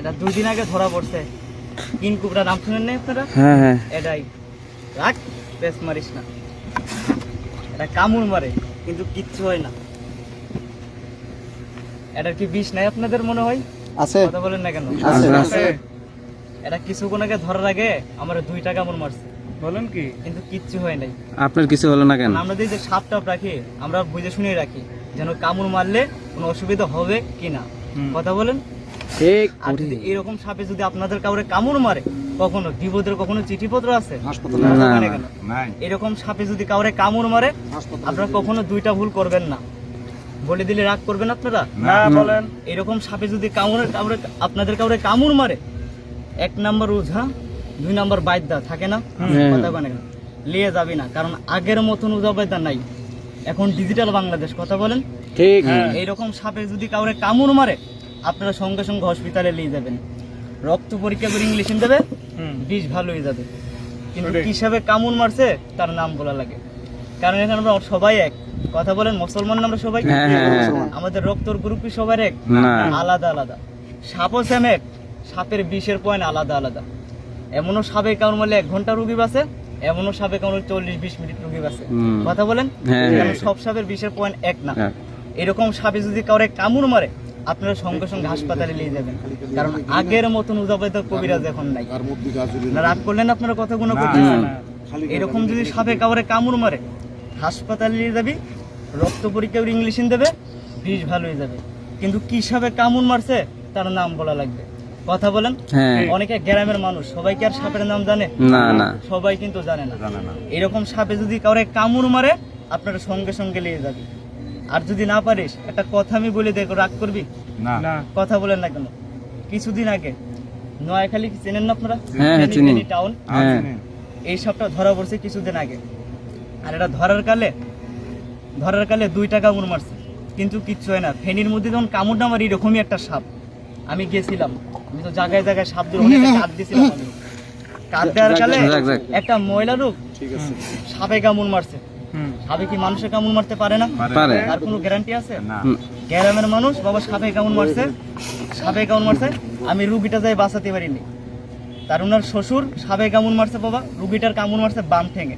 এটা 2 দিন আগে ধরা পড়ছে। কিং কোবরা নাম শুনেন না আপনারা? হ্যাঁ হ্যাঁ এটাই রাখ, পেস মারিস না। এটা কামড় মারে কিন্তু কিচ্ছু হয় না। এটার কি বিষ নাই আপনাদের মনে হয়? আছে কথা বলেন না কেন? আছে, আছে। এটা কিছুক্ষণ আগে ধরার আগে আমার 2টা কামড় মারছে, বলেন কি? কিন্তু কিচ্ছু হয় নাই। আপনার কিছু হলো না কেন? আমরা যে সাপ টাপ রাখি, আমরা বুঝে শুনে রাখি যেন কামড় মারলে কোনো অসুবিধা হবে কিনা। কথা বলেন। ঠিক আর যদি এরকম সাপে যদি আপনাদের কাউরে কামড় মারে, কখনো বিপদের কখনো চিঠিপত্র আছে? হাসপাতালে না, কথা বলেন না। কেন? নাই। এরকম সাপে যদি কাউরে কামড় মারে, হাসপাতালে আপনারা কখনো 2টা ভুল করবেন না। বলে দিলে রাগ করবেন আপনারা? না বলেন। এরকম সাপে যদি আপনাদের কাউরে কামড় মারে, 1 নাম্বার উঝা, 2 নাম্বার বাইদা থাকে না? হ্যাঁ। কথা বলেন কেন? লিয়ে যাবি না, কারণ আগের মতন উজা বাইদা নাই, এখন ডিজিটাল বাংলাদেশ। কথা বলেন। ঠিক এইরকম সাপে যদি কাউরে কামড় মারে, আপনারা সঙ্গে সঙ্গে হসপিটালে নিয়ে যাবেন, রক্ত পরীক্ষা করে ইংলিশন দেবে, বিষ ভালো হয়ে যাবে। কিন্তু সঠিক। কি সাপে কামড় মারছে তার নাম বলা লাগে, কারণ এখানে আমরা সবাই এক। কথা বলেন, মুসলমান আমরা সবাই, হ্যাঁ, হ্যাঁ। আমাদের রক্তর গ্রুপ কি সবার এক? না। আলাদা আলাদা। সাপও সেম এক, সাপের বিষের পয়েন্ট আলাদা আলাদা। এমনও সাপে কামড় মারলে 1 ঘন্টা রোগী বাঁচে, এমনও সাপে কামড় 40-20 মিনিট রোগী বাঁচে। হুম। কথা বলেন। হ্যাঁ, কারণ হ্যাঁ। সব সাপের বিষের পয়েন্ট এক না। হ্যাঁ। এরকম সাপে যদি কাউরে কামড় মারে, আপনারা সঙ্গে সঙ্গে হাসপাতালে নিয়ে যাবেন, কারণ আগের মতন উজাবাদ কবিরাজ এখন নাই। তার মধ্যে গাজুলি না, রাগ করলেন আপনারা কথাগুলো না, করতেছেন। না। এরকম যদি সাপে কাউরে কামড় মারে, হাসপাতালে নিয়ে যাবি, রক্ত পরীক্ষা করে ইংলিশিন দেবে, বিষ ভালো হয়ে যাবে। কিন্তু কি সাপে কামড় মারছে তার নাম বলা লাগবে। কথা বলেন। হ্যাঁ। অনেকে গ্রামের মানুষ, সবাই কি আর সাপের নাম জানে? না না সবাই কিন্তু জানে না। জানে না। এরকম সাপে যদি কাউরে কামড় মারে, আপনারা সঙ্গে সঙ্গে নিয়ে যাবি। আর যদি না পারিস, একটা কথা আমি বলে দেখো, রাগ করবি? না। না। কথা বলেন না কেন? কিছুদিন আগে নোয়াখালী চেনেন না আপনারা? হ্যাঁ, হ্যাঁ, চিনি। টাউন, হ্যাঁ। এই সাপটা ধরা পড়ছে কিছুদিন আগে। আর এটা ধরার কালে 2টা কামড় মারছে, কিন্তু কিচ্ছু হয় না। ফেনীর মধ্যে যখন কামড় না মারি, এরকমই একটা সাপ, আমি গেছিলাম, আমি তো জায়গায় জায়গায় সাপ ধরে অনেক কাঁদ দিয়েছিলাম। আমি কাঁদ দেওয়ার কালে যাক, যাক। একটা ময়লা রোগ ঠিক আছে সাপে কামড় মারছে। সাপে কি মানুষের কামড় মারতে পারে না? পারে। তার কোনো গ্যারান্টি আছে? না। হুম। গ্রামের মানুষ, বাবা সাপে কামড় মারছে, আমি রুগীটা যাই বাঁচাতে পারিনি। তার ওনার শ্বশুর সাপে কামড় মারছে, বাবা রুগীটার কামড় মারছে বাম ঠেঙে।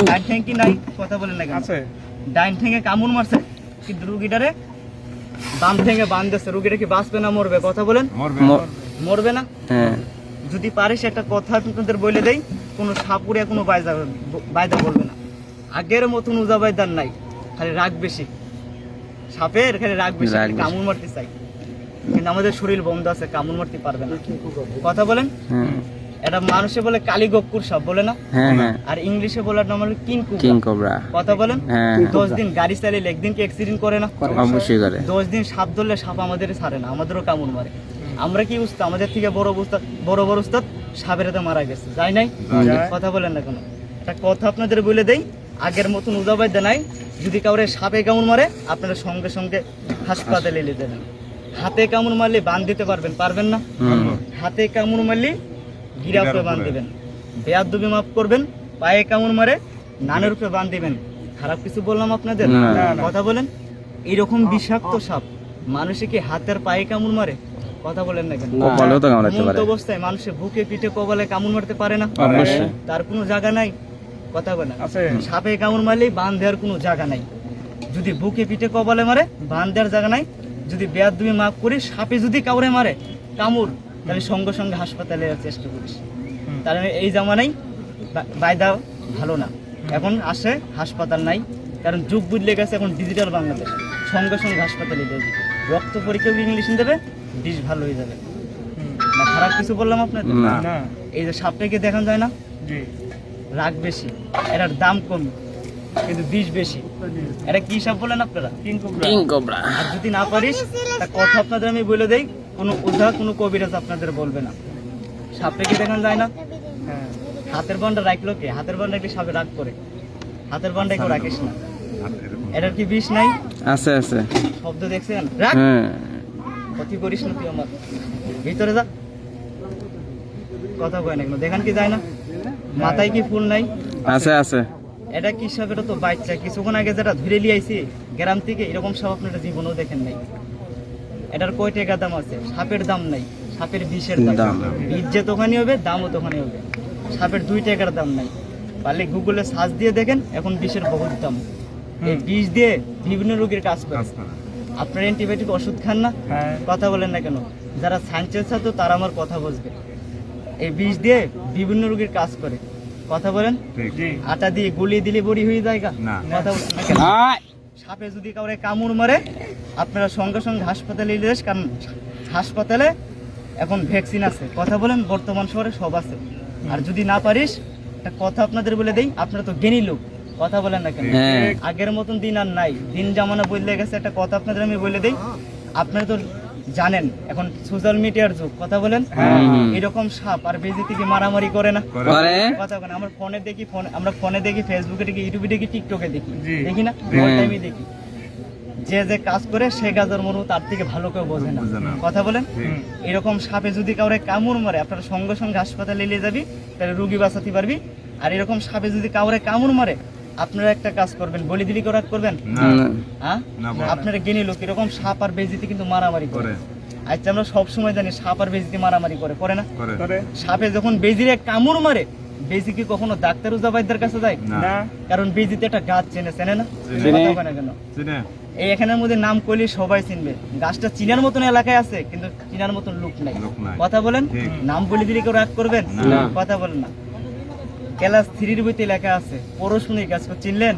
ডাইন ঠেং কি নাই? কথা বলেন না কেন? আছে। ডাইন ঠেঙে কামড় মারছে, কিন্তু রুগীটারে বাম ঠেঙে বাঁধতেছে। রুগীটা কি বাঁচবে না মরবে? কথা বলেন। মরবে। মরবে না। হ্যাঁ। যদি পারিস একটা কথা আপনাদের বলে দেই, কোনো সাপুরিয়া কোনো বাইদা বলবে না। আগের মতন উজা বাইদার নাই, খালি রাগ বেশি। সাপের খালি রাগ বেশি, রাগ খালি বেশি। কামড় মারতে চাই, কিন্তু আমাদের শরীর বন্ধ আছে, কামড় মারতে পারবে না। কথা বলেন। হ্যাঁ। এটা মানুষে বলে কালী গক্কুর সাপ বলে না, হ্যাঁ হ্যাঁ আর ইংলিশে বলার নাম হলো কিং কিং কোবরা। কোবরা। কথা বলেন। হ্যাঁ। 10 দিন গাড়ি চালিয়ে 1 দিন কি অ্যাক্সিডেন্ট করে না? অবশ্যই করে। 10 দিন সাপ ধরলে সাপ আমাদের ছাড়ে না, আমাদেরও কামড় মারে। আমরা কি উস্তাদ, আমাদের থেকে বড় বড় উস্তাদ সাপের হাতে মারা গেছে, যাই নাই? যায়। কথা বলেন না কেন? একটা কথা আপনাদের বলে দেই, আগের মতন উজাবাইদা নাই। যদি কাউরে সাপে কামড় মারে, আপনারা সঙ্গে সঙ্গে হাসপাতালে নিয়ে যাবেন। হাতে কামড় মারলে বান দিতে পারবেন না? হুম। হাতে কামড় মারলে গিরা উপরে বান দিবেন, বেয়াদবি মাফ করবেন। পায়ে কামড় মারে নানের উপরে বান দিবেন। খারাপ কিছু বললাম আপনাদের? না। কথা বলেন। এইরকম বিষাক্ত সাপ মানুষে কি হাতের পায়ে কামড় মারে? কথা বলেন না কেন? কপালেও তো কামড়াতে ঘুমন্ত পারে। অবস্থায় মানুষের বুকে পিঠে কপালে কামড় মারতে পারে না? অবশ্যই। তার কোনো জায়গা নাই? কথা বলেন। আছে। সাপে কামড় মারলেই বান দেওয়ার কোনো জায়গা নাই। যদি বুকে পিঠে কপালে মারে, বান দেওয়ার জায়গা নাই। যদি বেয়াদবি মাফ করি, সাপে যদি কাউরে মারে কামড়, তাহলে সঙ্গে সঙ্গে হাসপাতালে যাওয়ার চেষ্টা করিস। তার মানে এই জামানাই বাইদা ভালো না। এখন আসে হাসপাতাল নাই, কারণ যুগ বদলে গেছে, এখন ডিজিটাল বাংলাদেশ। সঙ্গে সঙ্গে হাসপাতালে যাবে, রক্ত পরীক্ষা ইংলিশন দেবে, বিষ ভালো হয়ে যাবে। না খারাপ কিছু বললাম আপনাদের? না। না। এই যে সাপটাকে দেখান যায় না, জি। রাগ বেশি, এটার দাম কম, কিন্তু বিষ বেশি। এটা কি সাপ বলেন আপনারা? King cobra. King cobra. আর যদি না পারিস, তা কথা আপনাদের আমি বলে দেই, কোনো ওঝা কোনো কবিরাজ আপনাদের বলবে না। সাপটাকে দেখান যায় না, হ্যাঁ। হাতের বান্ডা রাখলো কে? হাতের বান্ডা একটি সাপে রাগ করে, হাতের বান্ডা কেউ রাখিস না। এটার কি বিষ নাই? আছে আছে। শব্দ দেখছেন? রাখ, হ্যাঁ। ক্ষতি করিস না তুই আমার, ভিতরে যা। কথা কয় না কেন? দেখান কি যায় না? মাথায় কি ফুল নাই? আছে আছে। এটা কি সাপ? এটা তো বাচ্চা, কিছুক্ষণ আগে যেটা ধরে নিয়ে আইছি গ্রাম থেকে, এরকম সাপ আপনারা জীবনেও দেখেন নাই। এটার কয় টাকা দাম আছে? সাপের দাম নাই, সাপের বিষের দাম। দাম। বীজ যে তখনই হবে, দামও তখনই হবে। সাপের 2 টাকার দাম নাই। পারলে গুগলে সার্চ দিয়ে দেখেন, এখন বিষের বহুত দাম। এই বিষ দিয়ে বিভিন্ন রোগের কাজ করে। আপনার অ্যান্টিবায়োটিক ওষুধ খান না, কথা বলেন না কেন? যারা সায়েন্সের ছাত্র তারা আমার কথা বুঝবে। এই বিষ দিয়ে বিভিন্ন রোগের কাজ করে, কথা বলেন। আটা দিয়ে গুলিয়ে দিলে বড়ি হয়ে যায়, কথা বলেন না কেন? সাপে যদি কাউরে কামড় মারে, আপনারা সঙ্গে সঙ্গে হাসপাতালে নিয়ে যাস, কারণ হাসপাতালে এখন ভ্যাকসিন আছে, কথা বলেন। বর্তমান শহরে সব আছে। আর যদি না পারিস, একটা কথা আপনাদের বলে দেই, আপনারা তো জ্ঞানী লোক, কথা বলেন না কেন? হ্যাঁ। আগের মতন দিন আর নাই, দিন জামানা বদলে গেছে। একটা কথা আপনাদের আমি বলে দেই, আপনারা তো জানেন এখন সোশ্যাল মিডিয়ার যুগ, কথা বলেন। এরকম সাপ আর বেজি থেকে মারামারি করে না, করে। কথা বলেন। আমরা ফোনে দেখি, ফেসবুকে দেখি, ইউটিউবে দেখি, টিকটকে দেখি না, অল টাইমই দেখি। যে কাজ করে সে গাজর মরু তার থেকে ভালো কেউ বোঝে না, কথা বলেন। এরকম সাপে যদি কাউরে কামড় মারে, আপনারা সঙ্গে সঙ্গে হাসপাতালে নিয়ে যাবি, তাহলে রুগী বাঁচাতে পারবি। আর এরকম সাপে যদি কাউরে কামড় মারে, আপনারা একটা কাজ করবেন, বলি দিলি করার করবেন, হ্যাঁ? আপনারা জ্ঞানী লোক, এরকম সাপ আর বেজিতে কিন্তু মারামারি করে। আচ্ছা, আমরা সব সময় জানি সাপ আর বেজিতে মারামারি করে না? সাপে যখন বেজিরে কামড় মারে, বেজি কি কখনো ডাক্তার উজাবাইদের কাছে যায় না? কারণ বেজিতে একটা গাছ চেনে না, কথা বলে না কেন? এই এখানের মধ্যে নাম করলে সবাই চিনবে। গাছটা চিনার মতন এলাকায় আছে, কিন্তু চিনার মতন লোক নাই, কথা বলেন। নাম বলে দিলে কেউ রাগ করবেন, কথা বলেন না। ক্লাস 3 বইতে লেখা আছে, পরশমণি গাছ, চিনলেন?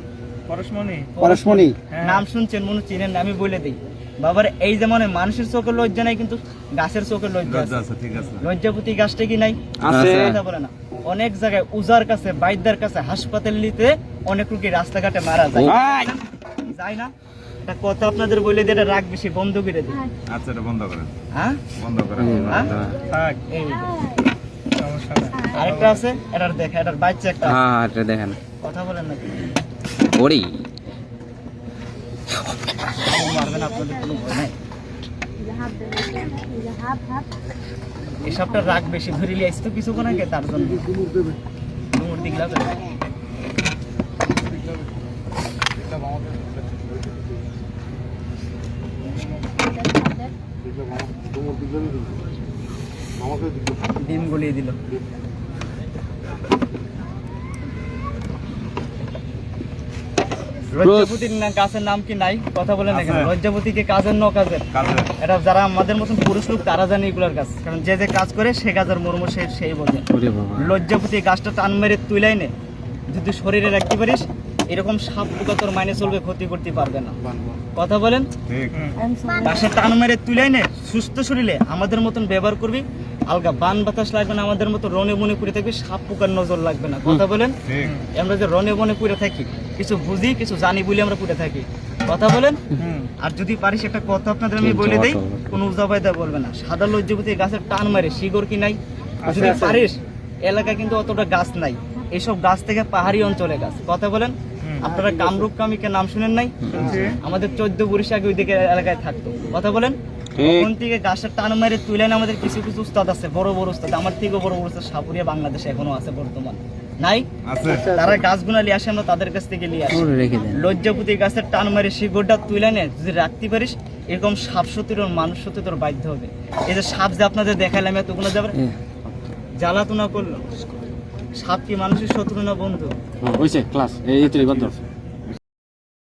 পরশমণি নাম শুনছেন, মনে চিনেন না? আমি বলে দিই বাবার, এই যেমন মানুষের চোখে লজ্জা নাই, কিন্তু গাছের চোখে লজ্জা আছে। লজ্জাপতি গাছটা কি নাই? কথা বলে না। অনেক জায়গায় উজার কাছে, বাইদার কাছে, হাসপাতাল নিতে অনেক রোগী রাস্তাঘাটে মারা যায় না? একটা কথা আপনাদের বলে দিয়ে এটা রাগ বেশি বন্ধ করে দিই। আচ্ছা, এটা বন্ধ করেন। হ্যাঁ, বন্ধ করেন। থাক। এই আরেকটা আছে, এটার দেখা, এটার বাচ্চা একটা আছে। হ্যাঁ, এটা দেখেন। কথা বলেন না, ওরে মারবেন, আপনাদের কোনো ভয় নাই। এসবটা রাগ বেশি ধরিলে আসতো কিছু কোন আগে, তার জন্য ডুমুর দিকলা করে। ডিম গলিয়ে দিল। লজ্জাপতির গাছের নাম কি নাই? কথা বলেন না কেন? লজ্জাপতি কি কাজের ন কাজের? এটা যারা আমাদের মতন পুরুষ লোক তারা জানে এগুলোর কাজ, কারণ যে কাজ করে সে কাজের মর্ম সেই বোঝে। লজ্জাপতি গাছটা টান মেরে তুইলাই নে, যদি শরীরে রাখতে পারিস, এরকম সাপ পোকা তোর মাইনে চলবে, ক্ষতি করতে পারবে না, কথা বলেন। গাছের টান মেরে তুইলাই নে, সুস্থ শরীরে আমাদের মতন ব্যবহার করবি, আলগা বান বাতাস লাগবে না, আমাদের মতো রনে বনে পুড়ে থাকবি, সাপ পোকার নজর লাগবে না, কথা বলেন। আমরা যে রনে বনে পুড়ে থাকি, কিছু বুঝি কিছু জানি বলে আমরা পুড়ে থাকি, কথা বলেন। আর যদি পারিস, একটা কথা আপনাদের আমি বলে দেই, কোনো উজাবাইদা বলবে না। সাদা লজ্জাপতি গাছের টান মারে, শিকড় কি নাই? যদি পারিস, এলাকায় কিন্তু অতটা গাছ নাই, এইসব গাছ থেকে পাহাড়ি অঞ্চলে গাছ, কথা বলেন। আপনারা কামরূপ কামিকের নাম শুনেন নাই? আমাদের 14 বরিশ আগে ওই দিকে এলাকায় থাকতো, কথা বলেন। ওখান থেকে গাছের টান মারে তুলেন আমাদের কিছু উস্তাদ আছে, বড় বড় উস্তাদ, আমার থেকেও বড় বড় উস্তাদ সাপুরিয়া বাংলাদেশে এখনো আছে, বর্তমান নাই? তারা গাছগুলা নিয়ে আসে, আমরা তাদের কাছ থেকে নিয়ে আসি। লজ্জাপতি গাছের টান মারে শিকড়টা তুলে নে, যদি রাখতে পারিস, এরকম সাপ সত্যি মানুষ সত্যি তোর বাধ্য হবে। এই যে সাপ যে আপনাদের দেখালাম, এতগুলো যাবে জ্বালাতনা করলো, সাপ কি মানুষের শত্রু না বন্ধু? ক্লাস এই